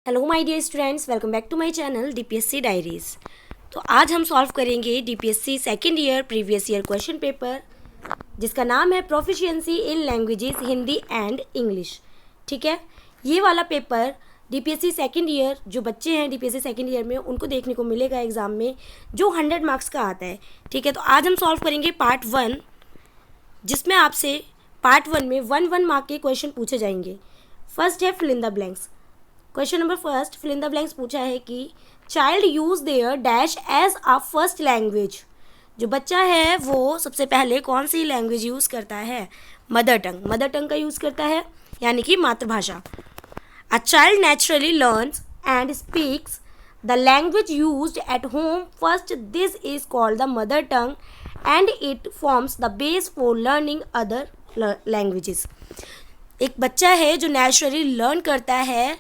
Hello my dear students, welcome back to my channel DPSC diaries. तो आज हम सॉल्व करेंगे DPSC second year previous year question paper, जिसका नाम है proficiency in languages Hindi and English. ठीक है, ये वाला पेपर डीपीएससी सेकेंड ईयर जो बच्चे हैं डीपीएससी सेकेंड ईयर में उनको देखने को मिलेगा एग्जाम में, जो 100 मार्क्स का आता है। ठीक है, तो आज हम सॉल्व करेंगे पार्ट 1, जिसमें आपसे पार्ट 1 में 1 मार्क के क्वेश्चन पूछे जाएंगे। फर्स्ट है fill in the blanks. Question number first, fill in the blanks पूछा है कि child use their dash as a first language. जो बच्चा है वो सबसे पहले कौन सी लैंग्वेज यूज़ करता है? मदर टंग का यूज़ करता है, यानी कि मातृभाषा। A child naturally learns and speaks the language used at home first. This is called the mother tongue and it forms the base for learning other languages. एक बच्चा है जो नेचुरली लर्न करता है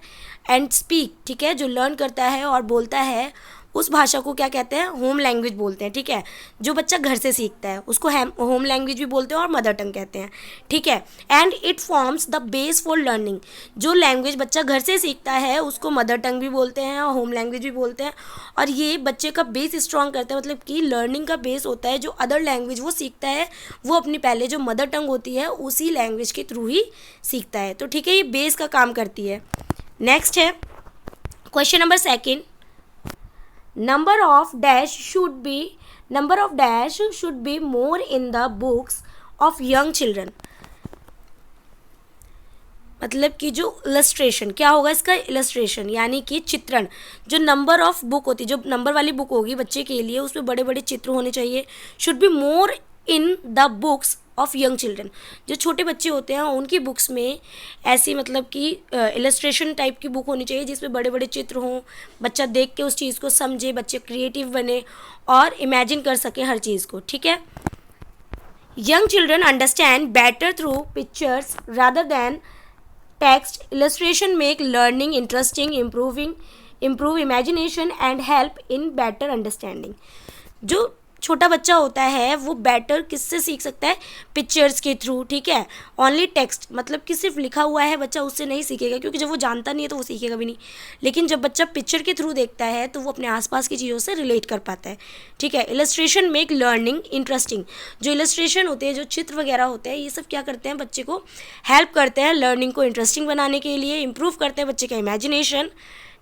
एंड स्पीक, ठीक है, जो learn करता है और बोलता है, उस भाषा को क्या कहते हैं? होम लैंग्वेज बोलते हैं। ठीक है, जो बच्चा घर से सीखता है उसको होम लैंग्वेज भी बोलते हैं और मदर टंग कहते हैं। ठीक है, and it forms the base for learning. जो लैंग्वेज बच्चा घर से सीखता है उसको मदर टंग भी बोलते हैं और होम लैंग्वेज भी बोलते हैं, और ये बच्चे का बेस स्ट्रॉन्ग करता है। मतलब कि लर्निंग का बेस होता है जो अदर लैंग्वेज वो सीखता है, वो अपनी पहले जो मदर टंग होती है उसी लैंग्वेज के थ्रू ही सीखता है। तो ठीक है, ये बेस का काम करती है। नेक्स्ट है question number second, number of dash should be more in the books of young children. मतलब कि जो इलस्ट्रेशन, क्या होगा इसका? इलस्ट्रेशन यानी कि चित्रण। जो नंबर ऑफ बुक होती है, जो नंबर वाली बुक होगी बच्चे के लिए, उसमें बड़े बड़े चित्र होने चाहिए। Should be more in the books of young children. जो छोटे बच्चे होते हैं उनकी बुक्स में ऐसी मतलब कि इलस्ट्रेशन टाइप की बुक होनी चाहिए, जिसमें बड़े बड़े चित्र हों, बच्चा देख के उस चीज़ को समझे, बच्चे क्रिएटिव बने और इमेजिन कर सके हर चीज़ को। ठीक है, young children understand better through pictures rather than text. Illustration make learning interesting, improve imagination and help in better understanding। जो छोटा बच्चा होता है वो बेटर किससे सीख सकता है? पिक्चर्स के थ्रू। ठीक है, ओनली टेक्स्ट मतलब कि सिर्फ लिखा हुआ है बच्चा उससे नहीं सीखेगा, क्योंकि जब वो जानता नहीं है तो वो सीखेगा भी नहीं। लेकिन जब बच्चा पिक्चर के थ्रू देखता है तो वो अपने आसपास की चीज़ों से रिलेट कर पाता है। ठीक है, इलस्ट्रेशन मेक लर्निंग इंटरेस्टिंग। जो इलस्ट्रेशन होते हैं, जो चित्र वगैरह होते हैं, ये सब क्या करते हैं? बच्चे को हेल्प करते हैं लर्निंग को इंटरेस्टिंग बनाने के लिए, इंप्रूव करते हैं बच्चे का इमेजिनेशन।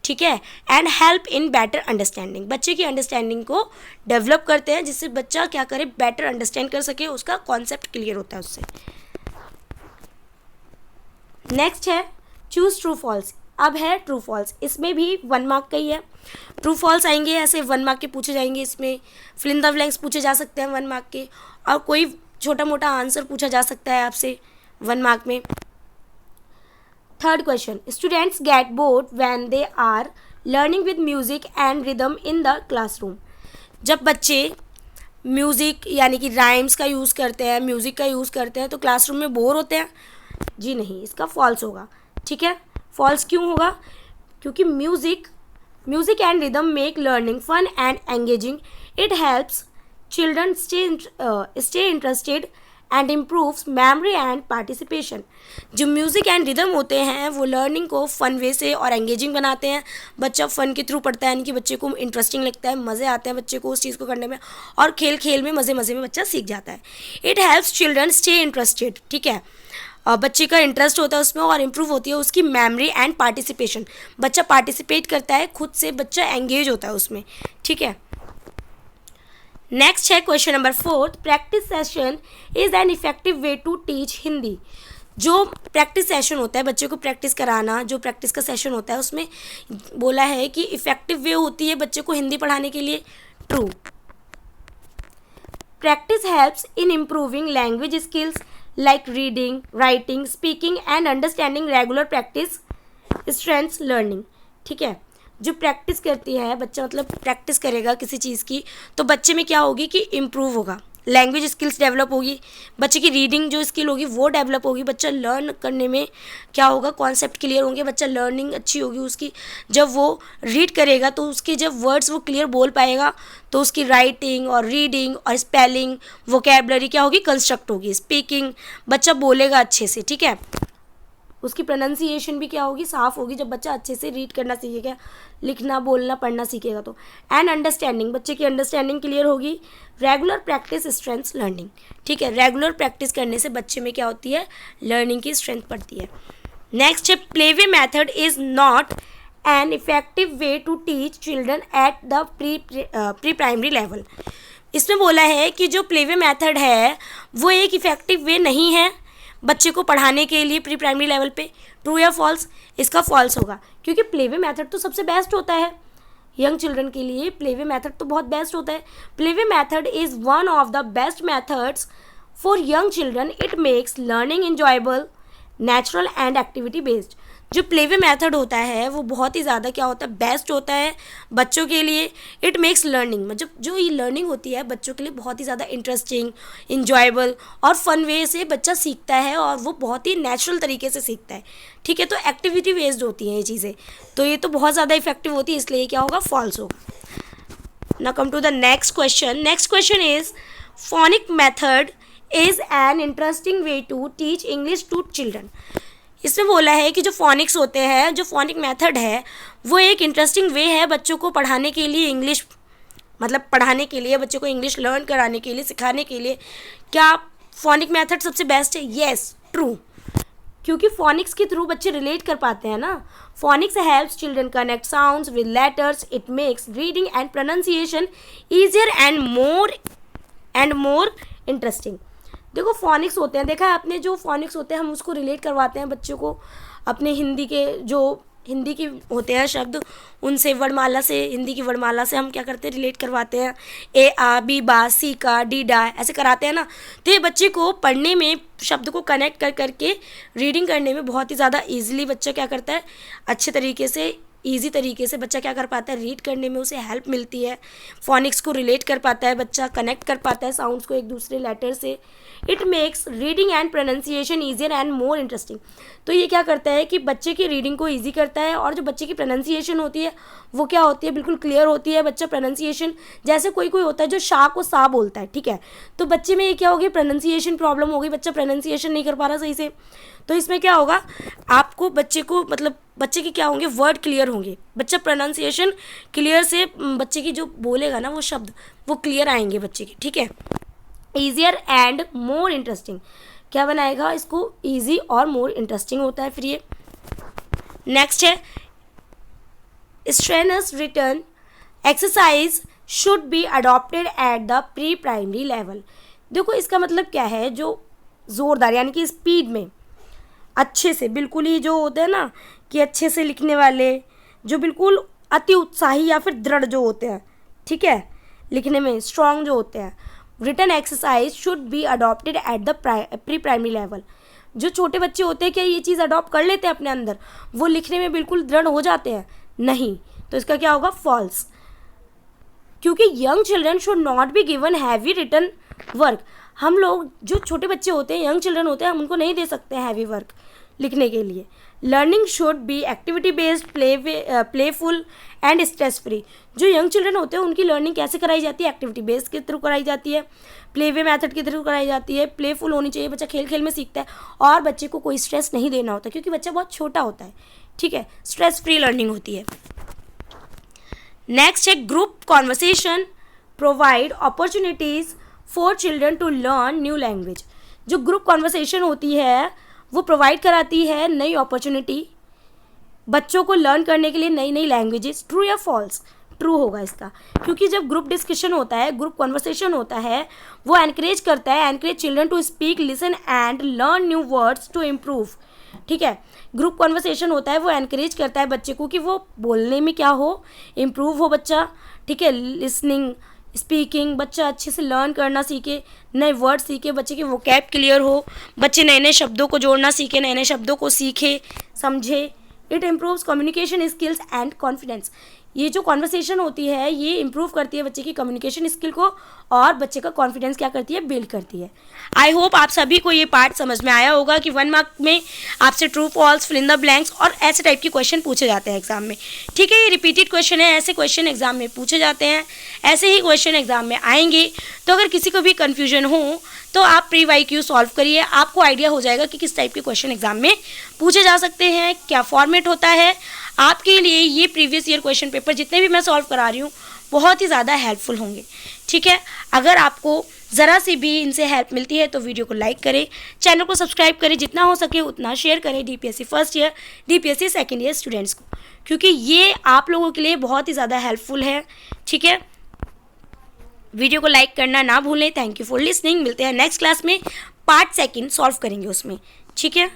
ठीक है, and help in better understanding. बच्चे की अंडरस्टैंडिंग को डेवलप करते हैं, जिससे बच्चा क्या करे? बेटर अंडरस्टैंड कर सके, उसका कॉन्सेप्ट क्लियर होता है उससे। नेक्स्ट है चूज ट्रू फॉल्स। अब है ट्रू फॉल्स, इसमें भी 1 मार्क का ही है। ट्रू फॉल्स आएंगे, ऐसे 1 मार्क के पूछे जाएंगे। इसमें फिल इन द ब्लैंक्स पूछे जा सकते हैं 1 मार्क के, और कोई छोटा मोटा आंसर पूछा जा सकता है आपसे 1 मार्क में। Third question, students get bored when they are learning with music and rhythm in the classroom. जब बच्चे म्यूज़िक यानी कि राइम्स का यूज़ करते हैं, म्यूज़िक का यूज़ करते हैं, तो क्लासरूम में बोर होते हैं? जी नहीं, इसका फॉल्स होगा। ठीक है, फॉल्स क्यों होगा? क्योंकि music and rhythm make learning fun and engaging. It helps children stay interested and improves memory and participation. जो म्यूज़िक एंड रिदम होते हैं वो लर्निंग को फ़न वे से और एंगेजिंग बनाते हैं। बच्चा फ़न के थ्रू पढ़ता है, यानी कि बच्चे को इंटरेस्टिंग लगता है, मज़े आते हैं बच्चे को उस चीज़ को करने में, और खेल खेल में मज़े में बच्चा सीख जाता है। It helps children stay interested. ठीक है, बच्चे का इंटरेस्ट होता है उसमें और इम्प्रूव होती है उसकी मेमोरी एंड पार्टिसिपेशन। बच्चा पार्टिसिपेट करता है खुद से, बच्चा एंगेज होता है उसमें। ठीक है, नेक्स्ट है question number 4, practice session is an effective way to teach Hindi. जो प्रैक्टिस सेशन होता है, बच्चे को प्रैक्टिस कराना, जो प्रैक्टिस का सेशन होता है, उसमें बोला है कि इफेक्टिव वे होती है बच्चे को हिंदी पढ़ाने के लिए। True. Practice helps in improving language skills like reading, writing, speaking and understanding. Regular practice strengths learning. ठीक है, जो प्रैक्टिस करती है बच्चा, मतलब प्रैक्टिस करेगा किसी चीज़ की, तो बच्चे में क्या होगी कि इम्प्रूव होगा, लैंग्वेज स्किल्स डेवलप होगी, बच्चे की रीडिंग जो स्किल होगी वो डेवलप होगी, बच्चा लर्न करने में क्या होगा? कॉन्सेप्ट क्लियर होंगे, बच्चा लर्निंग अच्छी होगी उसकी। जब वो रीड करेगा तो उसके जब वर्ड्स वो क्लियर बोल पाएगा, तो उसकी राइटिंग और रीडिंग और स्पेलिंग, वोकैबलरी क्या होगी? कंस्ट्रक्ट होगी। स्पीकिंग, बच्चा बोलेगा अच्छे से। ठीक है, उसकी प्रोनाउंसिएशन भी क्या होगी, साफ होगी, जब बच्चा अच्छे से रीड करना सीखेगा, लिखना बोलना पढ़ना सीखेगा तो। एंड अंडरस्टैंडिंग, बच्चे की अंडरस्टैंडिंग क्लियर होगी। रेगुलर प्रैक्टिस स्ट्रेंथ्स लर्निंग, ठीक है, रेगुलर प्रैक्टिस करने से बच्चे में क्या होती है, लर्निंग की स्ट्रेंथ बढ़ती है। नेक्स्ट है play way method is not an effective way to teach children at the pre primary level. इसमें बोला है कि जो प्लेवे मेथड है वो एक इफ़ेक्टिव वे नहीं है बच्चे को पढ़ाने के लिए प्री प्राइमरी लेवल पे। ट्रू या फॉल्स? इसका फॉल्स होगा, क्योंकि प्लेवे मेथड तो सबसे बेस्ट होता है यंग चिल्ड्रन के लिए। प्लेवे मेथड तो बहुत बेस्ट होता है। Playway method is one of the best methods for young children. It makes learning enjoyable, natural and activity based. जो प्लेवे मेथड होता है वो बहुत ही ज़्यादा क्या होता है, बेस्ट होता है बच्चों के लिए। इट मेक्स लर्निंग, मतलब जो ये लर्निंग होती है बच्चों के लिए बहुत ही ज़्यादा इंटरेस्टिंग, इंजॉयबल और फन वे से बच्चा सीखता है और वो बहुत ही नेचुरल तरीके से सीखता है, ठीक है। तो एक्टिविटी बेस्ड होती हैं ये चीज़ें, तो ये तो बहुत ज़्यादा इफेक्टिव होती है, इसलिए क्या होगा, फॉल्स होगा। Now come to the next question. Next question is phonic method is an interesting way to teach English to children. इसमें बोला है कि जो फोनिक्स होते हैं, जो फोनिक मेथड है वो एक इंटरेस्टिंग वे है बच्चों को पढ़ाने के लिए, इंग्लिश मतलब पढ़ाने के लिए, बच्चों को इंग्लिश लर्न कराने के लिए, सिखाने के लिए। क्या फोनिक मेथड सबसे बेस्ट है? येस, ट्रू, क्योंकि फोनिक्स के थ्रू बच्चे रिलेट कर पाते हैं ना। Phoenix helps children connect sounds with letters. It makes reading and pronunciation easier and more interesting. देखो फोनिक्स होते हैं, देखा है आपने, जो फोनिक्स होते हैं हम उसको रिलेट करवाते हैं बच्चों को अपने हिंदी के होते हैं शब्द, उनसे वर्णमाला से, हिंदी की वर्णमाला से हम क्या करते हैं, रिलेट करवाते हैं। ए आ बी बा सी का डी डा ऐसे कराते हैं ना। तो ये बच्चे को पढ़ने में शब्द को कनेक्ट कर करके रीडिंग करने में बहुत ही ज़्यादा ईजिली बच्चा क्या करता है, अच्छे तरीके से, ईजी तरीके से बच्चा क्या कर पाता है, रीड करने में उसे हेल्प मिलती है। फोनिक्स को रिलेट कर पाता है बच्चा, कनेक्ट कर पाता है साउंड्स को एक दूसरे लेटर से। It makes reading and pronunciation easier and more interesting. तो ये क्या करता है कि बच्चे की रीडिंग को ईजी करता है, और जो बच्चे की प्रोनाउंसिएशन होती है वो क्या होती है, बिल्कुल क्लियर होती है। बच्चा प्रोनाउंसिएशन, जैसे कोई होता है जो शाह को सा बोलता है, ठीक है, तो बच्चे में ये क्या होगी, प्रोनाउंसिएशन प्रॉब्लम होगी, बच्चा प्रोनाउंसिएशन नहीं कर पा रहा सही से। तो इसमें क्या होगा, आपको बच्चे को, मतलब बच्चे के क्या होंगे, वर्ड क्लियर होंगे, बच्चा प्रोनाउंसिएशन क्लियर से, बच्चे की जो बोलेगा ना वो शब्द वो क्लियर आएंगे बच्चे के, ठीक है। ईजियर एंड मोर इंटरेस्टिंग, क्या बनाएगा इसको, ईजी और मोर इंटरेस्टिंग होता है फिर ये। नेक्स्ट है strenuous return exercise should be adopted at the pre primary level. देखो इसका मतलब क्या है, जो ज़ोरदार यानी कि स्पीड में अच्छे से, बिल्कुल ही जो होते हैं ना कि अच्छे से लिखने वाले, जो बिल्कुल अति उत्साही या फिर दृढ़ जो होते हैं, ठीक है, लिखने में स्ट्रॉन्ग जो होते हैं, written exercise should be adopted at the pre primary level. जो छोटे बच्चे होते हैं क्या ये चीज़ अडॉप्ट कर लेते हैं अपने अंदर, वो लिखने में बिल्कुल दृढ़ हो जाते हैं? नहीं। तो इसका क्या होगा, फॉल्स, क्योंकि young children should not be given heavy written work. हम लोग जो छोटे बच्चे होते हैं, यंग चिल्ड्रन होते हैं, हम उनको नहीं दे सकते हैवी वर्क लिखने के लिए। Learning should be activity based, playful and stress free. जो यंग चिल्ड्रन होते हैं उनकी लर्निंग कैसे कराई जाती है, एक्टिविटी बेस्ड के थ्रू कराई जाती है, प्लेवे मेथड के थ्रू कराई जाती है, प्लेफुल होनी चाहिए, बच्चा खेल खेल में सीखता है, और बच्चे को कोई स्ट्रेस नहीं देना होता क्योंकि बच्चा बहुत छोटा होता है, ठीक है, स्ट्रेस फ्री लर्निंग होती है। नेक्स्ट है group conversation provide opportunities for children to learn new language. जो ग्रुप कॉन्वर्सेशन होती है वो प्रोवाइड कराती है नई अपॉर्चुनिटी बच्चों को लर्न करने के लिए, नई नई लैंग्वेजेस। ट्रू या फॉल्स? ट्रू होगा इसका, क्योंकि जब ग्रुप डिस्कशन होता है, ग्रुप कॉन्वर्सेशन होता है, वो एनकरेज करता है, encourage children to speak, listen and learn new words to improve, ठीक है। ग्रुप कॉन्वर्सेशन होता है वो एनकरेज करता है बच्चे को कि वो बोलने में क्या हो, इम्प्रूव हो बच्चा, ठीक है, लिसनिंग, स्पीकिंग, बच्चा अच्छे से लर्न करना सीखे, नए वर्ड सीखे, बच्चे के वोकैब क्लियर हो, बच्चे नए नए शब्दों को जोड़ना सीखे, नए नए शब्दों को सीखे समझे। It improves communication skills and confidence. ये जो कॉन्वर्सेशन होती है ये इम्प्रूव करती है बच्चे की कम्युनिकेशन स्किल को और बच्चे का कॉन्फिडेंस क्या करती है, बिल्ड करती है। आई होप आप सभी को ये पार्ट समझ में आया होगा कि 1 मार्क में आपसे true false, fill in the blanks और ऐसे टाइप के क्वेश्चन पूछे जाते हैं एग्जाम में। ठीक है, ये रिपीटेड क्वेश्चन है, ऐसे क्वेश्चन एग्जाम में पूछे जाते हैं, ऐसे ही क्वेश्चन एग्जाम में आएंगे। तो अगर किसी को भी कन्फ्यूजन हो तो आप प्री वाई क्यू सॉल्व करिए, आपको आइडिया हो जाएगा कि किस टाइप के क्वेश्चन एग्जाम में पूछे जा सकते हैं, क्या फॉर्मेट होता है। आपके लिए ये प्रीवियस ईयर क्वेश्चन पेपर जितने भी मैं सॉल्व करा रही हूँ बहुत ही ज़्यादा हेल्पफुल होंगे। ठीक है, अगर आपको ज़रा सी भी इनसे हेल्प मिलती है तो वीडियो को लाइक करें, चैनल को सब्सक्राइब करें, जितना हो सके उतना शेयर करें DPSC first year, DPSC second year students को, क्योंकि ये आप लोगों के लिए बहुत ही ज़्यादा हेल्पफुल है। ठीक है, वीडियो को लाइक करना ना भूलें। Thank you for listening. मिलते हैं नेक्स्ट क्लास में, पार्ट सेकंड सॉल्व करेंगे उसमें। ठीक है।